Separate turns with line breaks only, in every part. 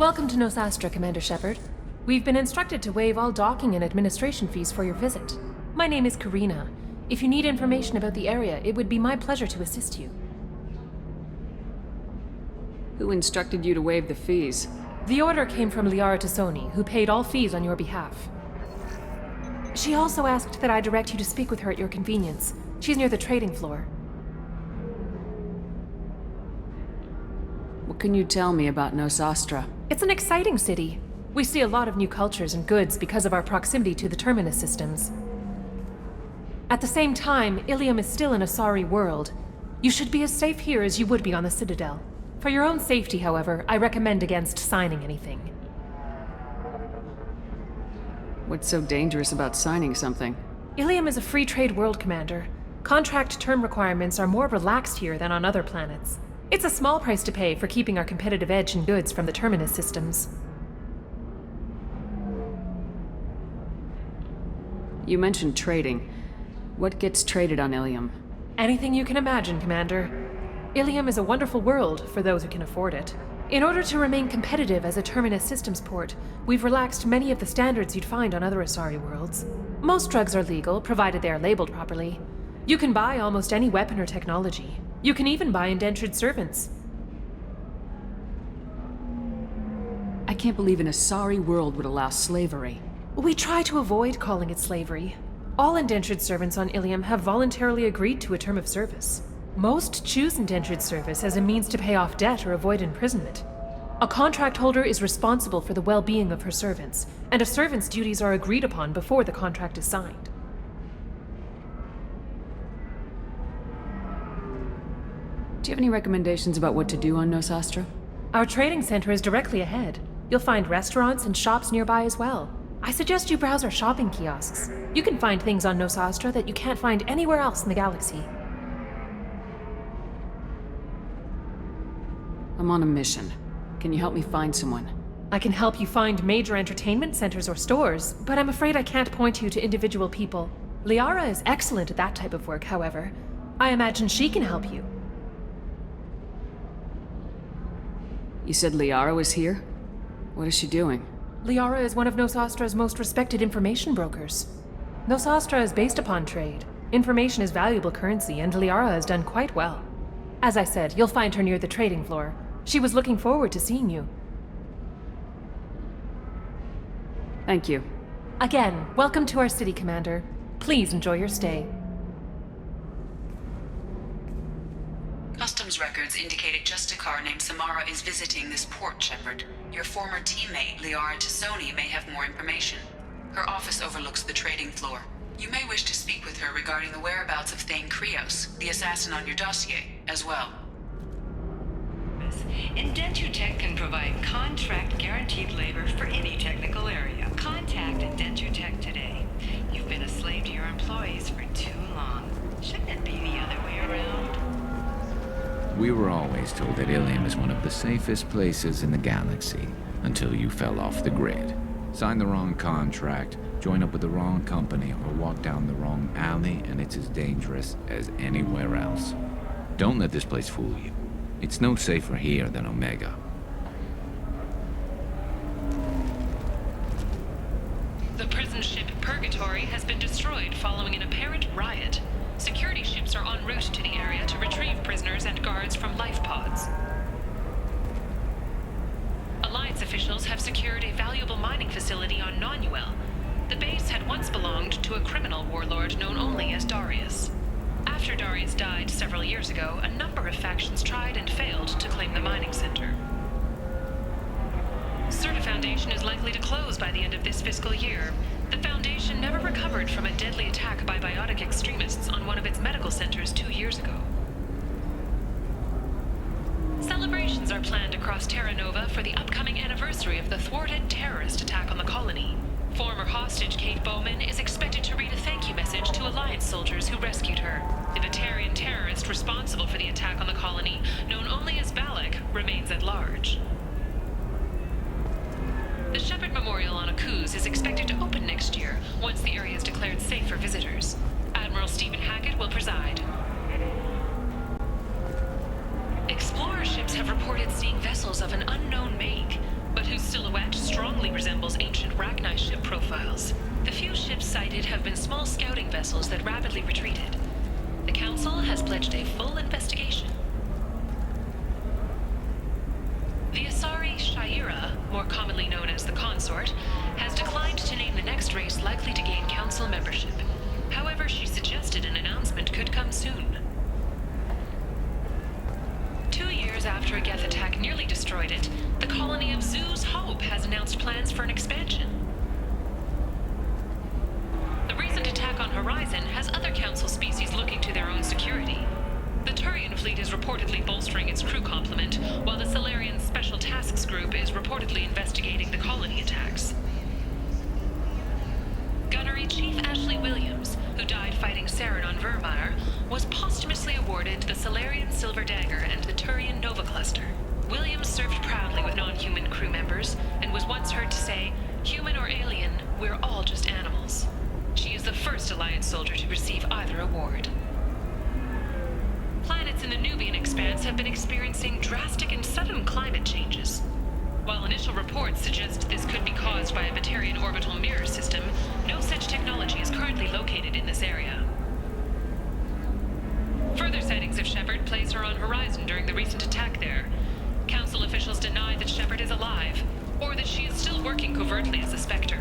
Welcome to Nos Astra, Commander Shepard. We've been instructed to waive all docking and administration fees for your visit. My name is Karina. If you need information about the area, it would be my pleasure to assist you.
Who instructed you to waive the fees?
The order came from Liara T'Soni, who paid all fees on your behalf. She also asked that I direct you to speak with her at your convenience. She's near the trading floor.
What can you tell me about Nos Astra?
It's an exciting city. We see a lot of new cultures and goods because of our proximity to the terminus systems. At the same time, Illium is still an Asari world. You should be as safe here as you would be on the Citadel. For your own safety, however, I recommend against signing anything.
What's so dangerous about signing something?
Illium is a free trade world, Commander. Contract term requirements are more relaxed here than on other planets. It's a small price to pay for keeping our competitive edge in goods from the terminus systems.
You mentioned trading. What gets traded on Illium?
Anything you can imagine, Commander. Illium is a wonderful world for those who can afford it. In order to remain competitive as a terminus systems port, we've relaxed many of the standards you'd find on other Asari worlds. Most drugs are legal, provided they are labeled properly. You can buy almost any weapon or technology. You can even buy indentured servants.
I can't believe an Asari world would allow slavery.
We try to avoid calling it slavery. All indentured servants on Illium have voluntarily agreed to a term of service. Most choose indentured service as a means to pay off debt or avoid imprisonment. A contract holder is responsible for the well-being of her servants, and a servant's duties are agreed upon before the contract is signed.
Do you have any recommendations about what to do on Nos Astra?
Our trading center is directly ahead. You'll find restaurants and shops nearby as well. I suggest you browse our shopping kiosks. You can find things on Nos Astra that you can't find anywhere else in the galaxy.
I'm on a mission. Can you help me find someone?
I can help you find major entertainment centers or stores, but I'm afraid I can't point you to individual people. Liara is excellent at that type of work, however. I imagine she can help you.
You said Liara was here? What is she doing?
Liara is one of Nos Astra's most respected information brokers. Nos Astra is based upon trade. Information is valuable currency, and Liara has done quite well. As I said, you'll find her near the trading floor. She was looking forward to seeing you.
Thank you.
Again, welcome to our city, Commander. Please enjoy your stay.
Customs records indicated just a car named Samara is visiting this port, Shepard. Your former teammate, Liara T'Soni, may have more information. Her office overlooks the trading floor. You may wish to speak with her regarding the whereabouts of Thane, the assassin on your dossier, as well.
Indentutech can provide contract-guaranteed labor for any technical area. Contact Indentutech today. You've been a slave to your employees for too long. Shouldn't it be the other way around?
We were always told that Illium is one of the safest places in the galaxy, until you fell off the grid. Signed the wrong contract, join up with the wrong company, or walk down the wrong alley, and it's as dangerous as anywhere else. Don't let this place fool you. It's no safer here than Omega.
The prison ship Purgatory has been destroyed following an apparent riot. Security ships are en route to the area to retrieve prisoners and guards from life pods. Alliance officials have secured a valuable mining facility on Nonuel. The base had once belonged to a criminal warlord known only as Darius. After Darius died several years ago, a number of factions tried and failed to claim the mining center. Certa Foundation is likely to close by the end of this fiscal year. The Foundation never recovered from a deadly attack by biotic extremists on one of its medical centers 2 years ago. Celebrations are planned across Terra Nova for the upcoming anniversary of the thwarted terrorist attack on the colony. Former hostage Kate Bowman is expected to read a thank you message to Alliance soldiers who rescued her. The Batarian terrorist responsible for the attack on the colony, known only as Balak, remains at large. The Shepard Memorial on Akuz is expected to open next year, once the area is declared safe for visitors. Admiral Stephen Hackett will preside. Explorer ships have reported seeing vessels of an unknown make. but whose silhouette strongly resembles ancient Rachni ship profiles. The few ships sighted have been small scouting vessels that rapidly retreated. The Council has pledged a full investigation. The Asari Shaira, more commonly known as the Consort, has declined to name the next race likely to gain Council membership. However, she suggested an announcement could come soon. 2 years after a Geth attack nearly destroyed it, the colony of Zoo's Hope has announced plans for an expansion. The recent attack on Horizon has other Council species looking to their own security. The Turian fleet is reportedly bolstering its crew complement, while the Solarian Special Tasks Group is reportedly investigating the colony attacks. Gunnery Chief Ashley Williams, who died fighting Saren on Vermeer, was posthumously awarded the Solarian Silver Dagger and the Turian Nova Cluster. Williams served proudly with non-human crew members, and was once heard to say, "Human or alien, we're all just animals." She is the first Alliance soldier to receive either award. Planets in the Nubian expanse have been experiencing drastic and sudden climate changes. While initial reports suggest this could be caused by a Batarian orbital mirror system, no such technology is currently located in this area. Further sightings of Shepard place her on Horizon during the recent attack there. Council officials deny that Shepard is alive, or that she is still working covertly as a Spectre.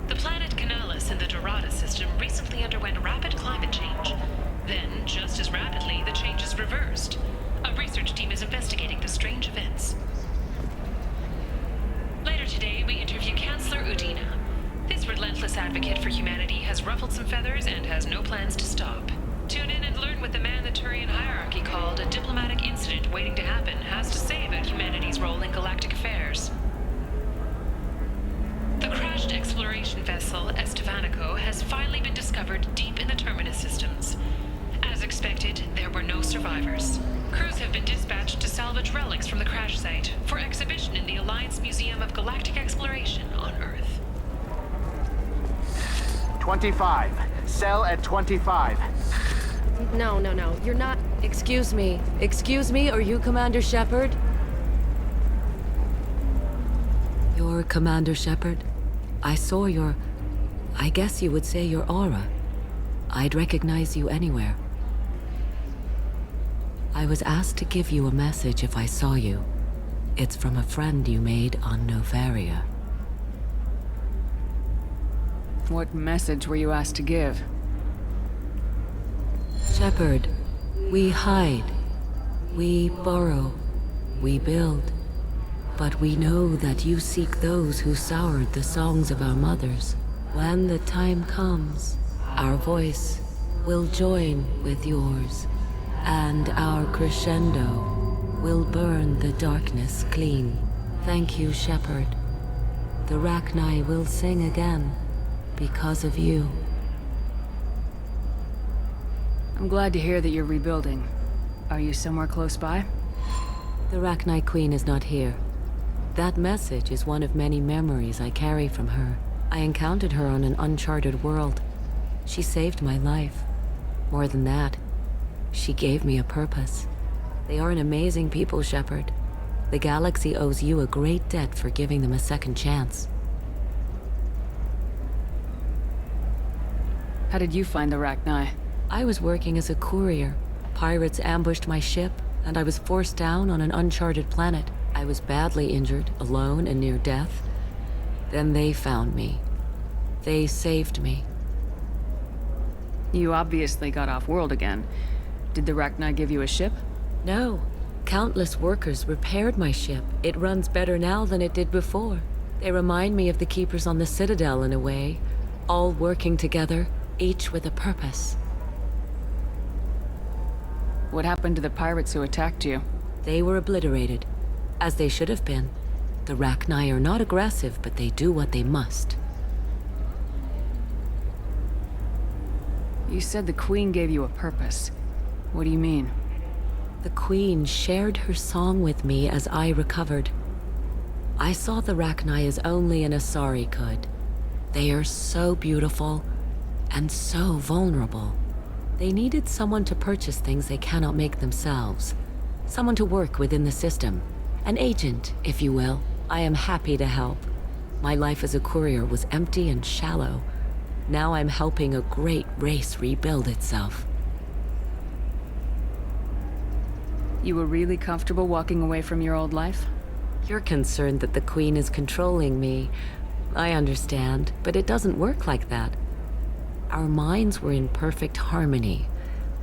The planet Canalis in the Dorada system recently underwent rapid climate change. Then, just as rapidly, the change is reversed. A research team is investigating the strange events. Later today, we interview Chancellor Udina. This relentless advocate for humanity has ruffled some feathers and has no plans to stop. Tune in and learn what the man the Turian hierarchy called a diplomatic incident waiting to happen has to say about humanity's role in galactic affairs. The crashed exploration vessel Estevanico has finally been discovered deep in the Terminus systems. As expected, there were no survivors. Crews have been dispatched to salvage relics from the crash site for exhibition in the Alliance Museum of Galactic Exploration on Earth.
25. Cell at 25.
No, you're not... Excuse me, are you Commander Shepard? You're Commander Shepard? I saw your... I guess you would say your aura. I'd recognize you anywhere. I was asked to give you a message if I saw you. It's from a friend you made on Noveria.
What message were you asked to give?
Shepard, we hide. We borrow. We build. But we know that you seek those who soured the songs of our mothers. When the time comes, our voice will join with yours, and our crescendo will burn the darkness clean. Thank you, Shepard. The Rachni will sing again because of you.
I'm glad to hear that you're rebuilding. Are you somewhere close by?
The Rachni Queen is not here. That message is one of many memories I carry from her. I encountered her on an uncharted world. She saved my life. More than that, she gave me a purpose. They are an amazing people, Shepard. The galaxy owes you a great debt for giving them a second chance.
How did you find the Rachni?
I was working as a courier. Pirates ambushed my ship, and I was forced down on an uncharted planet. I was badly injured, alone and near death. Then they found me. They saved me.
You obviously got off-world again. Did the Rachni give you a ship?
No. Countless workers repaired my ship. It runs better now than it did before. They remind me of the Keepers on the Citadel in a way. All working together, each with a purpose.
What happened to the pirates who attacked you?
They were obliterated. As they should have been. The Rachni are not aggressive, but they do what they must.
You said the Queen gave you a purpose. What do you mean?
The Queen shared her song with me as I recovered. I saw the Rachni as only an Asari could. They are so beautiful and so vulnerable. They needed someone to purchase things they cannot make themselves. Someone to work within the system. An agent, if you will. I am happy to help. My life as a courier was empty and shallow. Now I'm helping a great race rebuild itself.
You were really comfortable walking away from your old life?
You're concerned that the Queen is controlling me. I understand, but it doesn't work like that. Our minds were in perfect harmony.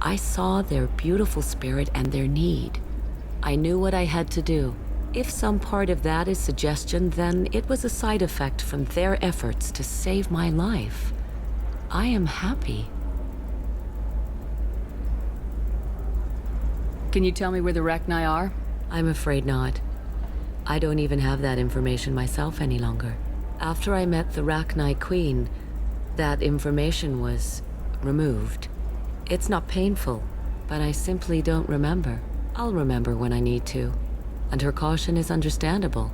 I saw their beautiful spirit and their need. I knew what I had to do. If some part of that is suggestion, then it was a side effect from their efforts to save my life. I am happy.
Can you tell me where the Rachni are?
I'm afraid not. I don't even have that information myself any longer. After I met the Rachni Queen, that information was removed. It's not painful, but I simply don't remember. I'll remember when I need to. And her caution is understandable.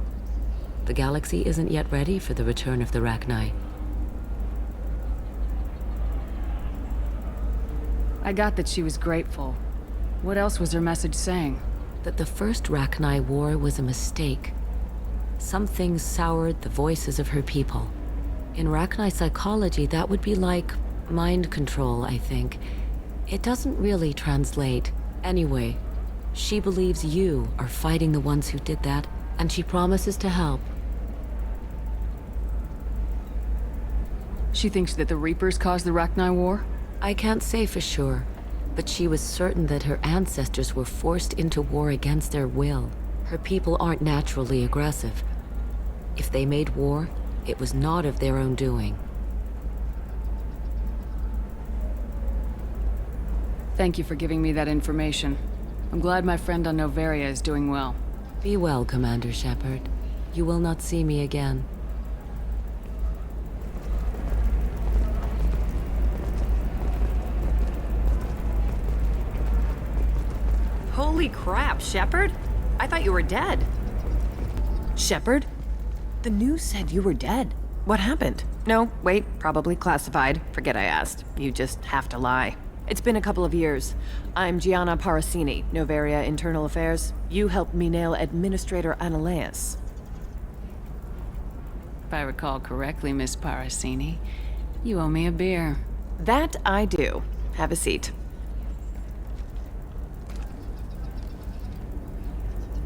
The galaxy isn't yet ready for the return of the Rachni.
I got that she was grateful. What else was her message saying?
That the first Rachni war was a mistake. Some things soured the voices of her people. In Rachni psychology, that would be like mind control, I think. It doesn't really translate. Anyway, she believes you are fighting the ones who did that, and she promises to help.
She thinks that the Reapers caused the Rachni war?
I can't say for sure, but she was certain that her ancestors were forced into war against their will. Her people aren't naturally aggressive. If they made war, it was not of their own doing.
Thank you for giving me that information. I'm glad my friend on Noveria is doing well.
Be well, Commander Shepard. You will not see me again.
Holy crap, Shepard? I thought you were dead. Shepard? The news said you were dead. What happened? No, wait, probably classified. Forget I asked. You just have to lie. It's been a couple of years. I'm Gianna Parasini, Noveria Internal Affairs. You helped me nail Administrator Analeus.
If I recall correctly, Miss Parasini, you owe me a beer.
That I do. Have a seat.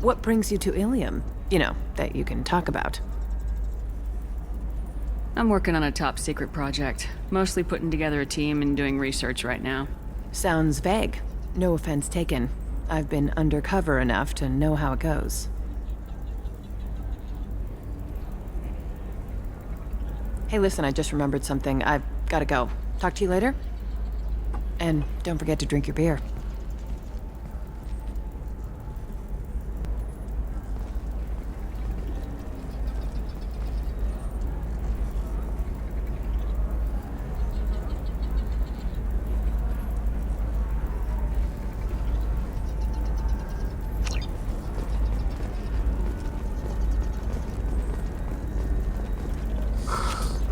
What brings you to Illium? You know, that you can talk about.
I'm working on a top secret project. Mostly putting together a team and doing research right now.
Sounds vague. No offense taken. I've been undercover enough to know how it goes. Hey, listen, I just remembered something. I've gotta go. Talk to you later? And don't forget to drink your beer.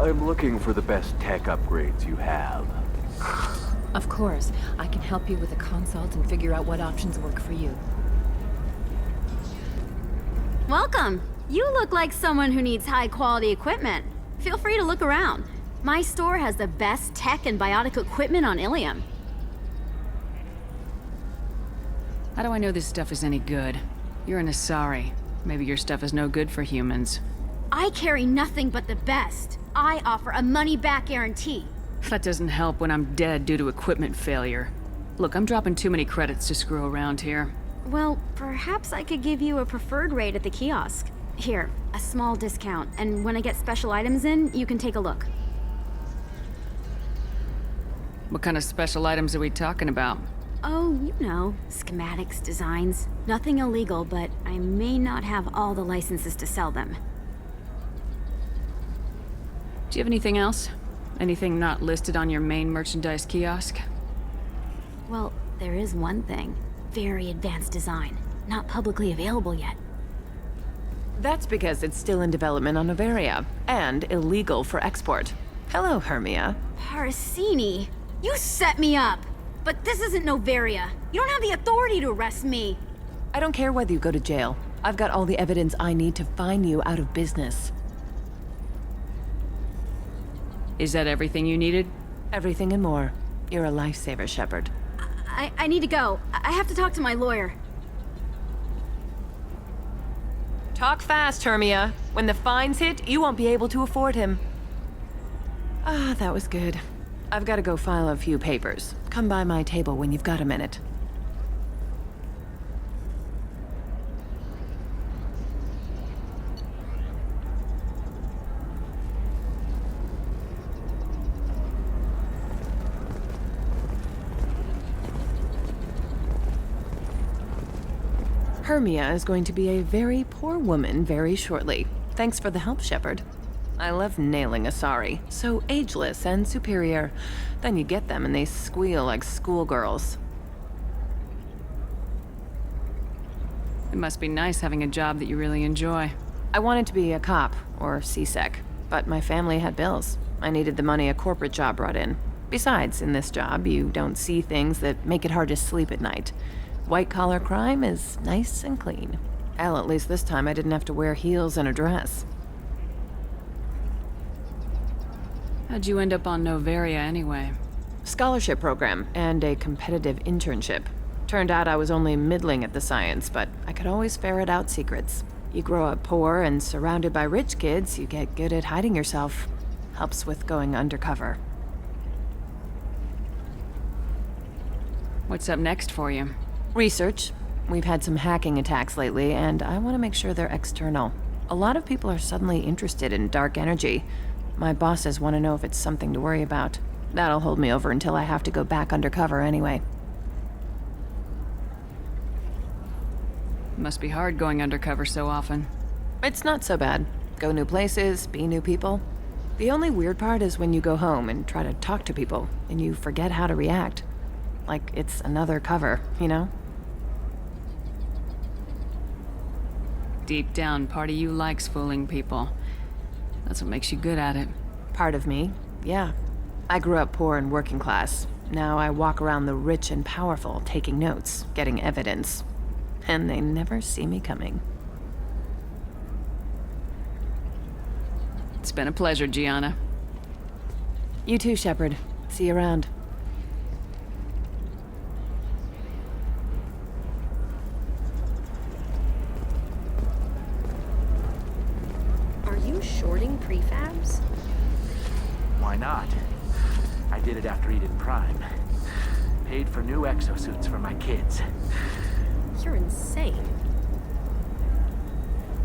I'm looking for the best tech upgrades you have.
Of course, I can help you with a consult and figure out what options work for you.
Welcome. You look like someone who needs high-quality equipment. Feel free to look around. My store has the best tech and biotic equipment on Illium.
How do I know this stuff is any good? You're an Asari. Maybe your stuff is no good for humans.
I carry nothing but the best. I offer a money-back guarantee.
That doesn't help when I'm dead due to equipment failure. Look, I'm dropping too many credits to screw around here.
Well, perhaps I could give you a preferred rate at the kiosk. Here, a small discount, and when I get special items in, you can take a look.
What kind of special items are we talking about?
Oh, you know, schematics, designs. Nothing illegal, but I may not have all the licenses to sell them.
Do you have anything else? Anything not listed on your main merchandise kiosk?
Well, there is one thing. Very advanced design. Not publicly available yet.
That's because it's still in development on Noveria, and illegal for export. Hello, Hermia.
Parasini, you set me up! But this isn't Noveria. You don't have the authority to arrest me.
I don't care whether you go to jail. I've got all the evidence I need to find you out of business.
Is that everything you needed?
Everything and more. You're a lifesaver, Shepard.
I need to go. I have to talk to my lawyer.
Talk fast, Hermia. When the fines hit, you won't be able to afford him. Ah, that was good. I've got to go file a few papers. Come by my table when you've got a minute. Hermia is going to be a very poor woman very shortly. Thanks for the help, Shepard. I love nailing asari. So ageless and superior. Then you get them and they squeal like schoolgirls.
It must be nice having a job that you really enjoy.
I wanted to be a cop, or CSEC, but my family had bills. I needed the money a corporate job brought in. Besides, in this job, you don't see things that make it hard to sleep at night. White-collar crime is nice and clean. Hell, at least this time I didn't have to wear heels and a dress.
How'd you end up on Noveria anyway?
Scholarship program and a competitive internship. Turned out I was only middling at the science, but I could always ferret out secrets. You grow up poor and surrounded by rich kids, you get good at hiding yourself. Helps with going undercover.
What's up next for you?
Research. We've had some hacking attacks lately, and I want to make sure they're external. A lot of people are suddenly interested in dark energy. My bosses want to know if it's something to worry about. That'll hold me over until I have to go back undercover anyway.
Must be hard going undercover so often.
It's not so bad. Go new places, be new people. The only weird part is when you go home and try to talk to people, and you forget how to react. Like it's another cover, you know?
Deep down, part of you likes fooling people. That's what makes you good at it.
Part of me, yeah. I grew up poor and working class. Now I walk around the rich and powerful, taking notes, getting evidence. And they never see me coming.
It's been a pleasure, Gianna.
You too, Shepard. See you around.
Shorting prefabs?
Why not? I did it after Eden Prime. Paid for new exosuits for my kids.
You're insane.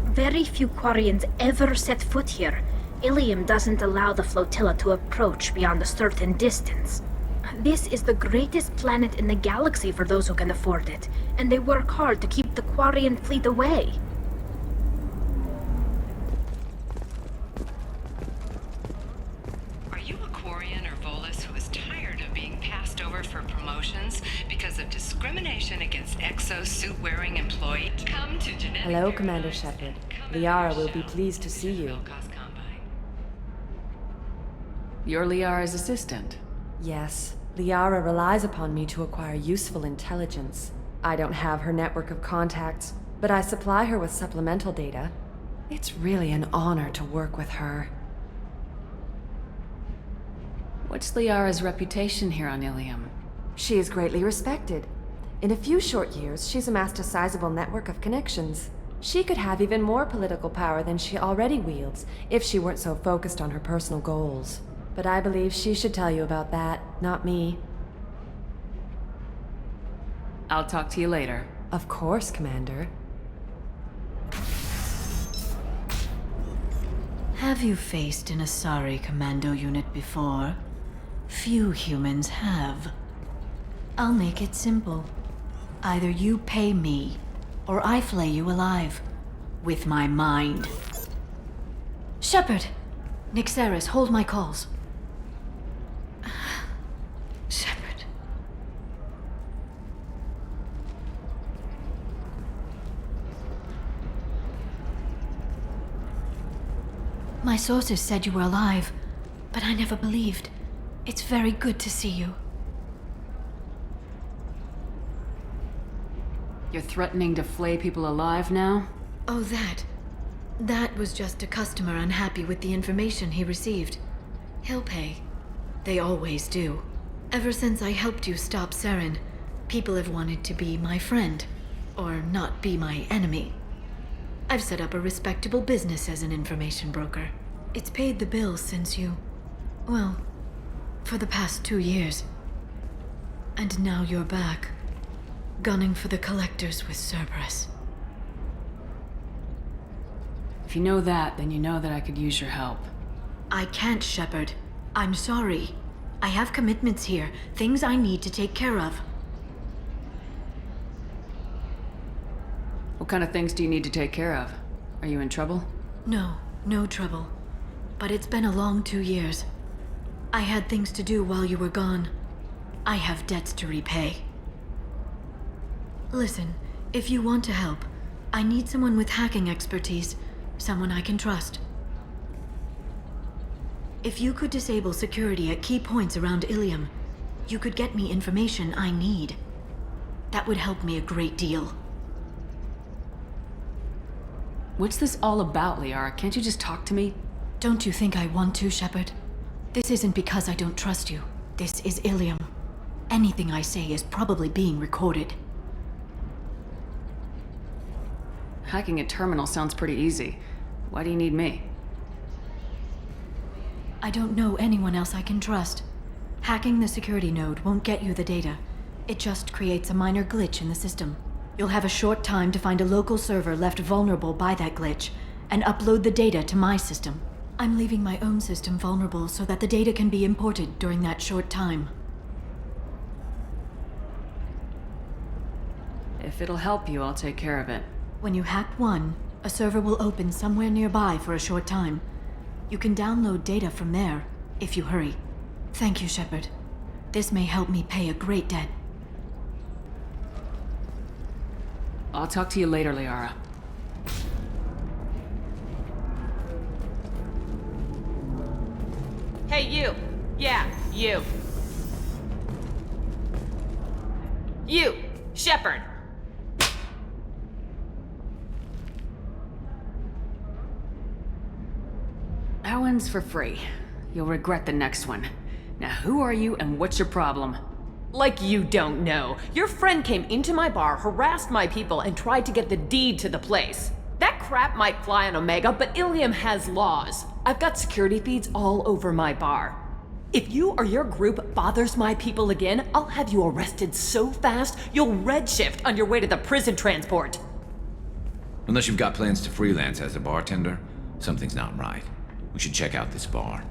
Very few Quarians ever set foot here. Illium doesn't allow the flotilla to approach beyond a certain distance. This is the greatest planet in the galaxy for those who can afford it, and they work hard to keep the Quarian fleet away.
Against exosuit-wearing employees. Come to genetic.
Hello, Commander Shepard. Liara will be pleased to see you.
You're Liara's assistant?
Yes. Liara relies upon me to acquire useful intelligence. I don't have her network of contacts, but I supply her with supplemental data. It's really an honor to work with her.
What's Liara's reputation here on Illium?
She is greatly respected. In a few short years, she's amassed a sizable network of connections. She could have even more political power than she already wields, if she weren't so focused on her personal goals. But I believe she should tell you about that, not me.
I'll talk to you later.
Of course, Commander.
Have you faced an Asari commando unit before? Few humans have. I'll make it simple. Either you pay me, or I flay you alive. With my mind. Shepard! Nixeris, hold my calls. Shepard. My sources said you were alive, but I never believed. It's very good to see you.
You're threatening to flay people alive now?
Oh, that. That was just a customer unhappy with the information he received. He'll pay. They always do. Ever since I helped you stop Saren, people have wanted to be my friend, or not be my enemy. I've set up a respectable business as an information broker. It's paid the bills since you... well, for the past 2 years. And now you're back, gunning for the collectors with Cerberus.
If you know that, then you know that I could use your help.
I can't, Shepard. I'm sorry. I have commitments here, things I need to take care of.
What kind of things do you need to take care of? Are you in trouble?
No trouble. But it's been a long 2 years. I had things to do while you were gone. I have debts to repay. Listen, if you want to help, I need someone with hacking expertise, someone I can trust. If you could disable security at key points around Illium, you could get me information I need. That would help me a great deal.
What's this all about, Liara? Can't you just talk to me?
Don't you think I want to, Shepard? This isn't because I don't trust you. This is Illium. Anything I say is probably being recorded.
Hacking a terminal sounds pretty easy. Why do you need me?
I don't know anyone else I can trust. Hacking the security node won't get you the data. It just creates a minor glitch in the system. You'll have a short time to find a local server left vulnerable by that glitch, and upload the data to my system. I'm leaving my own system vulnerable so that the data can be imported during that short time.
If it'll help you, I'll take care of it.
When you hack one, a server will open somewhere nearby for a short time. You can download data from there, if you hurry. Thank you, Shepard. This may help me pay a great debt.
I'll talk to you later, Liara.
Hey, you! Yeah, you! You! Shepard!
That one's for free. You'll regret the next one. Now who are you and what's your problem?
Like you don't know. Your friend came into my bar, harassed my people, and tried to get the deed to the place. That crap might fly on Omega, but Illium has laws. I've got security feeds all over my bar. If you or your group bothers my people again, I'll have you arrested so fast, you'll redshift on your way to the prison transport.
Unless you've got plans to freelance as a bartender, something's not right. We should check out this bar.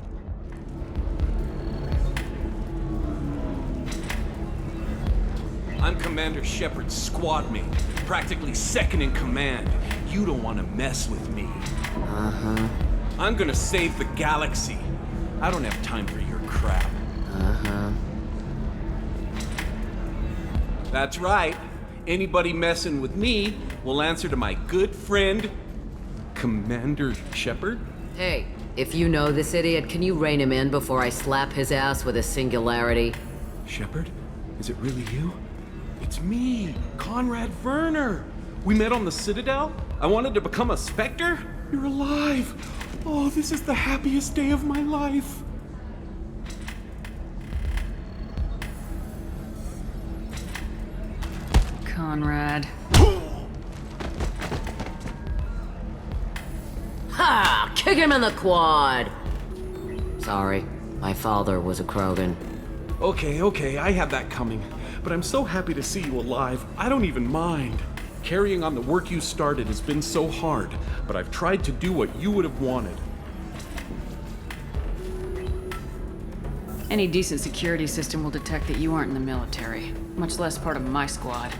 I'm Commander Shepard's squadmate, practically second in command. You don't want to mess with me.
Uh-huh.
I'm gonna save the galaxy. I don't have time for your crap.
Uh-huh.
That's right. Anybody messing with me will answer to my good friend, Commander Shepard.
Hey, if you know this idiot, can you rein him in before I slap his ass with a singularity?
Shepard? Is it really you? It's me, Conrad Werner. We met on the Citadel. I wanted to become a Spectre. You're alive. Oh, this is the happiest day of my life.
Conrad.
Ha! Kick him in the quad! Sorry, my father was a Krogan.
Okay, I had that coming. But I'm so happy to see you alive, I don't even mind. Carrying on the work you started has been so hard, but I've tried to do what you would have wanted.
Any decent security system will detect that you aren't in the military, much less part of my squad.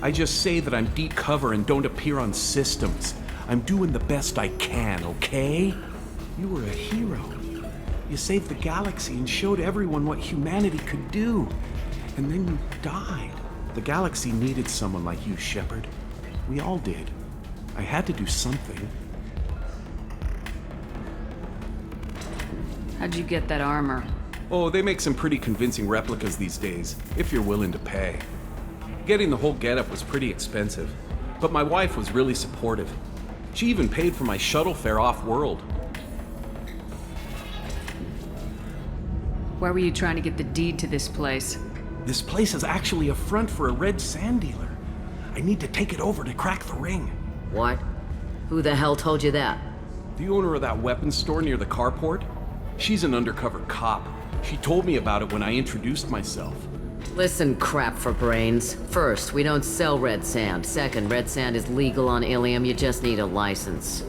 I just say that I'm deep cover and don't appear on systems. I'm doing the best I can, okay? You were a hero. You saved the galaxy and showed everyone what humanity could do. And then you died. The galaxy needed someone like you, Shepard. We all did. I had to do something.
How'd you get that armor?
Oh, they make some pretty convincing replicas these days, if you're willing to pay. Getting the whole getup was pretty expensive, but my wife was really supportive. She even paid for my shuttle fare off-world.
Why were you trying to get the deed to this place?
This place is actually a front for a red sand dealer. I need to take it over to crack the ring.
What? Who the hell told you that?
The owner of that weapons store near the carport? She's an undercover cop. She told me about it when I introduced myself.
Listen, crap for brains. First, we don't sell red sand. Second, red sand is legal on Illium. You just need a license.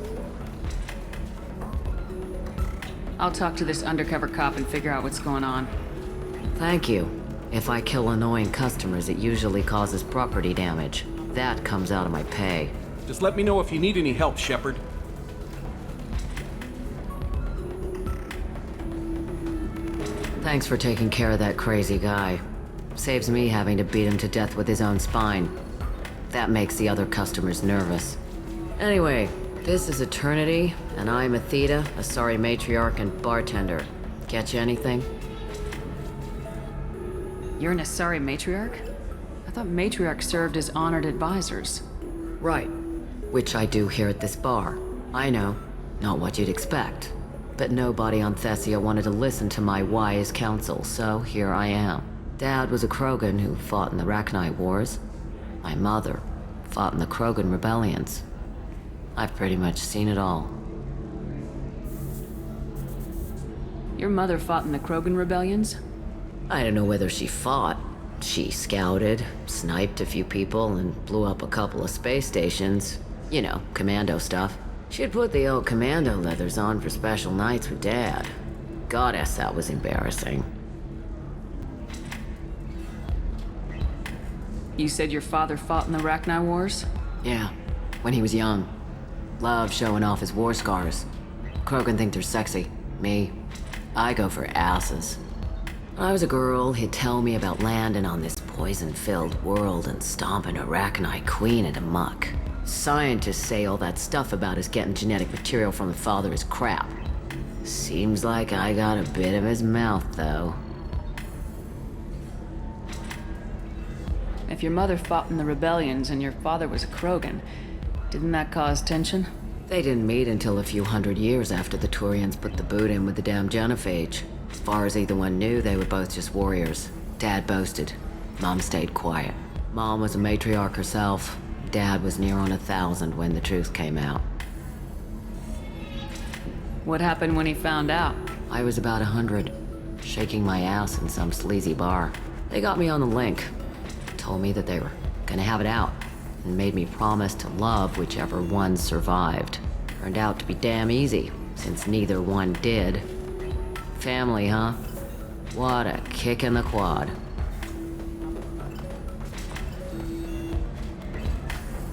I'll talk to this undercover cop and figure out what's going on.
Thank you. If I kill annoying customers, it usually causes property damage. That comes out of my pay.
Just let me know if you need any help, Shepard.
Thanks for taking care of that crazy guy. Saves me having to beat him to death with his own spine. That makes the other customers nervous. Anyway, this is Eternity, and I'm Athena, Asari matriarch and bartender. Get you anything?
You're an Asari matriarch? I thought matriarchs served as honored advisors.
Right. Which I do here at this bar. I know, not what you'd expect. But nobody on Thessia wanted to listen to my wise counsel, so here I am. Dad was a Krogan who fought in the Rachni Wars. My mother fought in the Krogan rebellions. I've pretty much seen it all.
Your mother fought in the Krogan rebellions?
I don't know whether she fought. She scouted, sniped a few people, and blew up a couple of space stations. You know, commando stuff. She'd put the old commando leathers on for special nights with Dad. Goddess, that was embarrassing.
You said your father fought in the Rachni Wars?
Yeah, when he was young. Loved showing off his war scars. Krogan think they're sexy. Me, I go for asses. When I was a girl, he'd tell me about landing on this poison-filled world and stomping a Rachni queen into muck. Scientists say all that stuff about us getting genetic material from the father is crap. Seems like I got a bit of his mouth, though.
If your mother fought in the rebellions and your father was a Krogan, didn't that cause tension?
They didn't meet until a few hundred years after the Turians put the boot in with the damn genophage. As far as either one knew, they were both just warriors. Dad boasted. Mom stayed quiet. Mom was a matriarch herself. Dad was near on 1,000 when the truth came out.
What happened when he found out?
I was about 100, shaking my ass in some sleazy bar. They got me on the link. Told me that they were gonna have it out, and made me promise to love whichever one survived. Turned out to be damn easy, since neither one did. Family, huh? What a kick in the quad.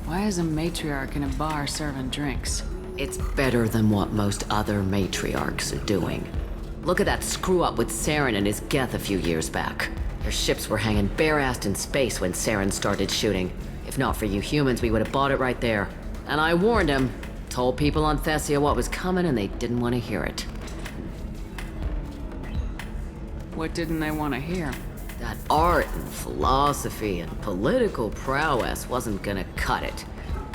Why is a matriarch in a bar serving drinks?
It's better than what most other matriarchs are doing. Look at that screw-up with Saren and his Geth a few years back. Their ships were hanging bare-assed in space when Saren started shooting. If not for you humans, we would have bought it right there. And I warned him. Told people on Thessia what was coming and they didn't want to hear it.
What didn't they want to hear?
That art and philosophy and political prowess wasn't gonna cut it.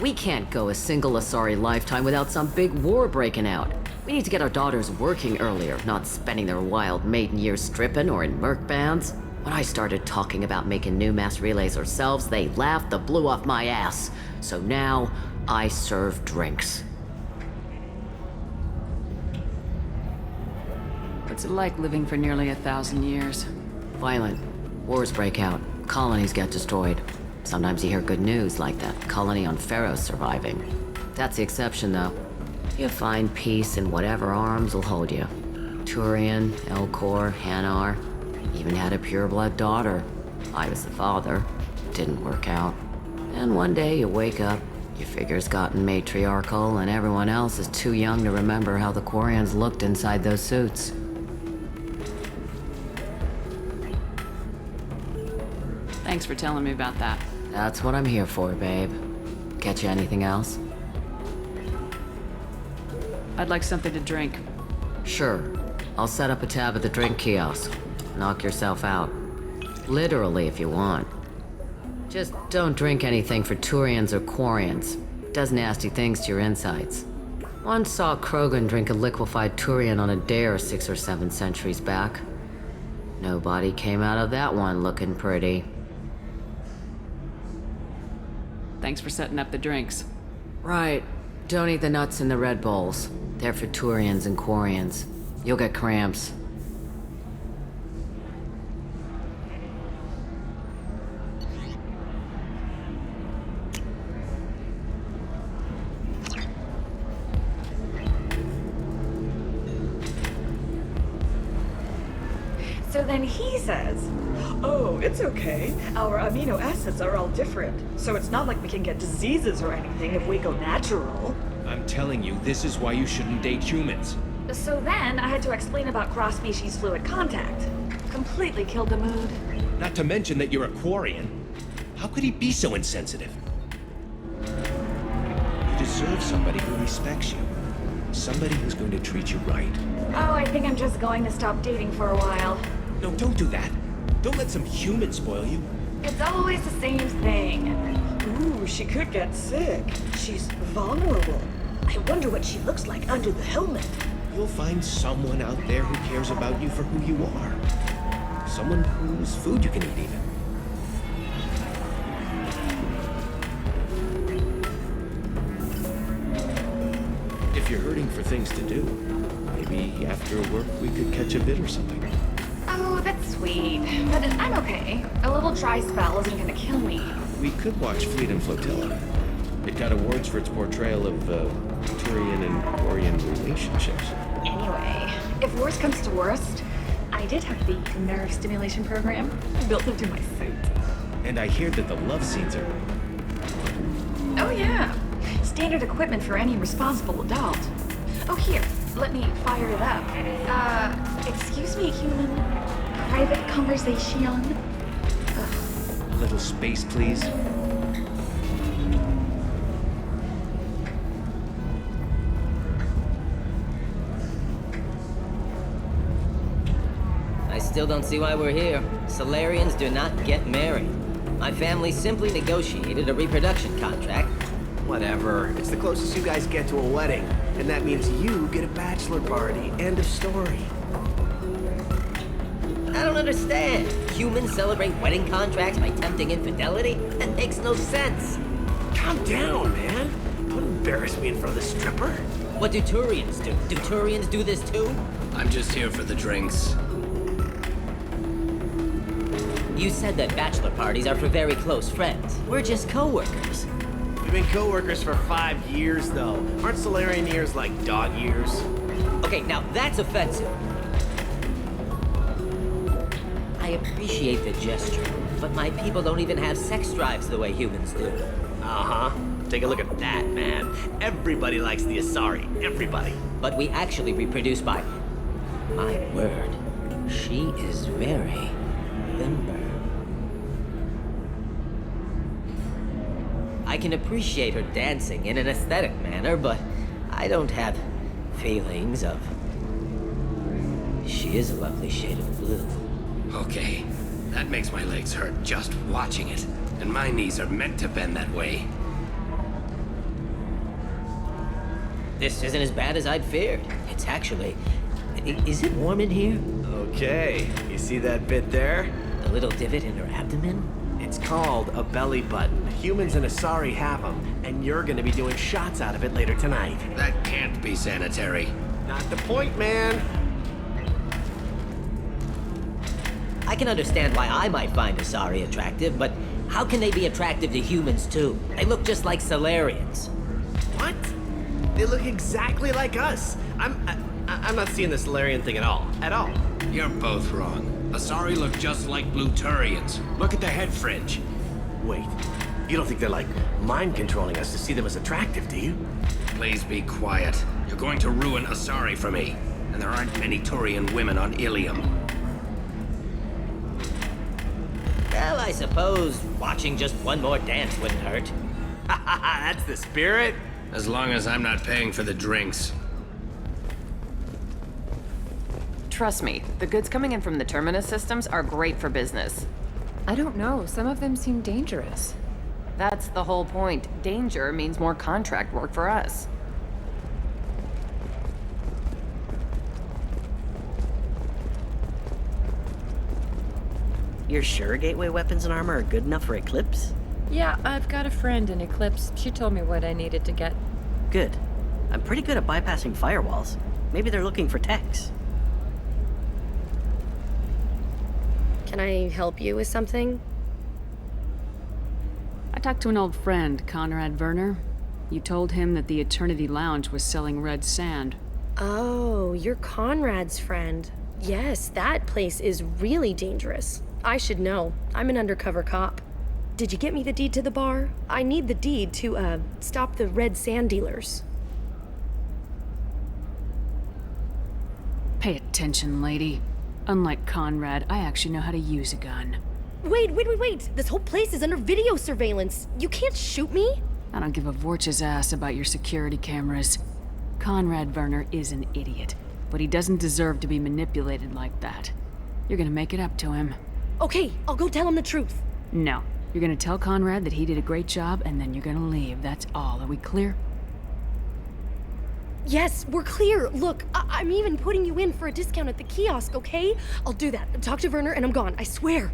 We can't go a single Asari lifetime without some big war breaking out. We need to get our daughters working earlier, not spending their wild maiden years stripping or in merc bands. When I started talking about making new mass relays ourselves, they laughed the blue off my ass. So now, I serve drinks.
What's it like living for nearly 1,000 years?
Violent. Wars break out. Colonies get destroyed. Sometimes you hear good news, like that colony on Pharaoh surviving. That's the exception, though. You find peace in whatever arms will hold you. Turian, Elcor, Hanar. Even had a pureblood daughter. I was the father. Didn't work out. And one day you wake up, your figure's gotten matriarchal, and everyone else is too young to remember how the Quarians looked inside those suits.
Thanks for telling me about that.
That's what I'm here for, babe. Get you anything else?
I'd like something to drink.
Sure. I'll set up a tab at the drink kiosk. Knock yourself out. Literally, if you want. Just don't drink anything for Turians or Quarians. Does nasty things to your insides. Once saw a Krogan drink a liquefied Turian on a dare 6 or 7 centuries back. Nobody came out of that one looking pretty.
Thanks for setting up the drinks.
Right. Don't eat the nuts in the Red Bowls. They're for Turians and Quarians. You'll get cramps.
So then he says, oh, it's okay. Our amino acids are all different, so it's not like we can get diseases or anything if we go natural.
I'm telling you, this is why you shouldn't date humans.
So then I had to explain about cross-species fluid contact. Completely killed the mood.
Not to mention that you're a Quarian. How could he be so insensitive? You deserve somebody who respects you. Somebody who's going to treat you right.
Oh, I think I'm just going to stop dating for a while.
No, don't do that. Don't let some human spoil you.
It's always the same thing. Ooh, she could get sick. She's vulnerable. I wonder what she looks like under the helmet.
You'll find someone out there who cares about you for who you are. Someone whose food you can eat, even. If you're hurting for things to do, maybe after work we could catch a bit or something.
Oh, that's sweet. But I'm okay. A little dry spell isn't gonna kill me.
We could watch Fleet and Flotilla. It got awards for its portrayal of Turian and Quarian relationships.
Anyway, if worst comes to worst, I did have the nerve stimulation program built into my suit.
And I hear that the love scenes are...
Oh yeah. Standard equipment for any responsible adult. Oh here, let me fire it up. Excuse me, human. Private conversation.
A little space, please.
I still don't see why we're here. Solarians do not get married. My family simply negotiated a reproduction contract.
Whatever. It's the closest you guys get to a wedding. And that means you get a bachelor party. End of story.
I don't understand. Humans celebrate wedding contracts by tempting infidelity? That makes no sense.
Calm down, man. Don't embarrass me in front of the stripper.
What do Turians do? Do Turians do this too?
I'm just here for the drinks.
You said that bachelor parties are for very close friends. We're just co-workers.
We've been co-workers for 5 years, though. Aren't Solarian years like dog years?
Okay, now that's offensive. I appreciate the gesture, but my people don't even have sex drives the way humans do.
Uh-huh. Take a look at that, man. Everybody likes the Asari. Everybody.
But we actually reproduce by... My word. She is very limber. I can appreciate her dancing in an aesthetic manner, but I don't have feelings of... She is a lovely shade of blue.
Okay, that makes my legs hurt just watching it. And my knees are meant to bend that way.
This isn't as bad as I'd feared. It's actually... Is it warm in here?
Okay, you see that bit there?
The little divot in her abdomen?
It's called a belly button. Humans and Asari have them, and you're gonna be doing shots out of it later tonight.
That can't be sanitary.
Not the point, man.
I can understand why I might find Asari attractive, but how can they be attractive to humans too? They look just like Solarians.
What? They look exactly like us. I'm not seeing the Solarian thing at all. At all.
You're both wrong. Asari look just like blue Turians. Look at the head fringe.
Wait, you don't think they're like mind controlling us to see them as attractive, do you?
Please be quiet. You're going to ruin Asari for me. And there aren't many Turian women on Illium.
Well, I suppose watching just one more dance wouldn't hurt.
That's the spirit.
As long as I'm not paying for the drinks.
Trust me, the goods coming in from the Terminus systems are great for business.
I don't know. Some of them seem dangerous.
That's the whole point. Danger means more contract work for us.
You're sure gateway weapons and armor are good enough for Eclipse?
Yeah, I've got a friend in Eclipse. She told me what I needed to get.
Good. I'm pretty good at bypassing firewalls. Maybe they're looking for techs.
Can I help you with something?
I talked to an old friend, Conrad Werner. You told him that the Eternity Lounge was selling red sand.
Oh, you're Conrad's friend. Yes, that place is really dangerous. I should know. I'm an undercover cop. Did you get me the deed to the bar? I need the deed to, stop the red sand dealers.
Pay attention, lady. Unlike Conrad, I actually know how to use a gun.
Wait! This whole place is under video surveillance. You can't shoot me?
I don't give a Vorch's ass about your security cameras. Conrad Werner is an idiot, but he doesn't deserve to be manipulated like that. You're gonna make it up to him.
Okay, I'll go tell him the truth.
No. You're gonna tell Conrad that he did a great job, and then you're gonna leave. That's all. Are we clear?
Yes, we're clear. Look, I'm even putting you in for a discount at the kiosk, okay? I'll do that. Talk to Werner and I'm gone, I swear.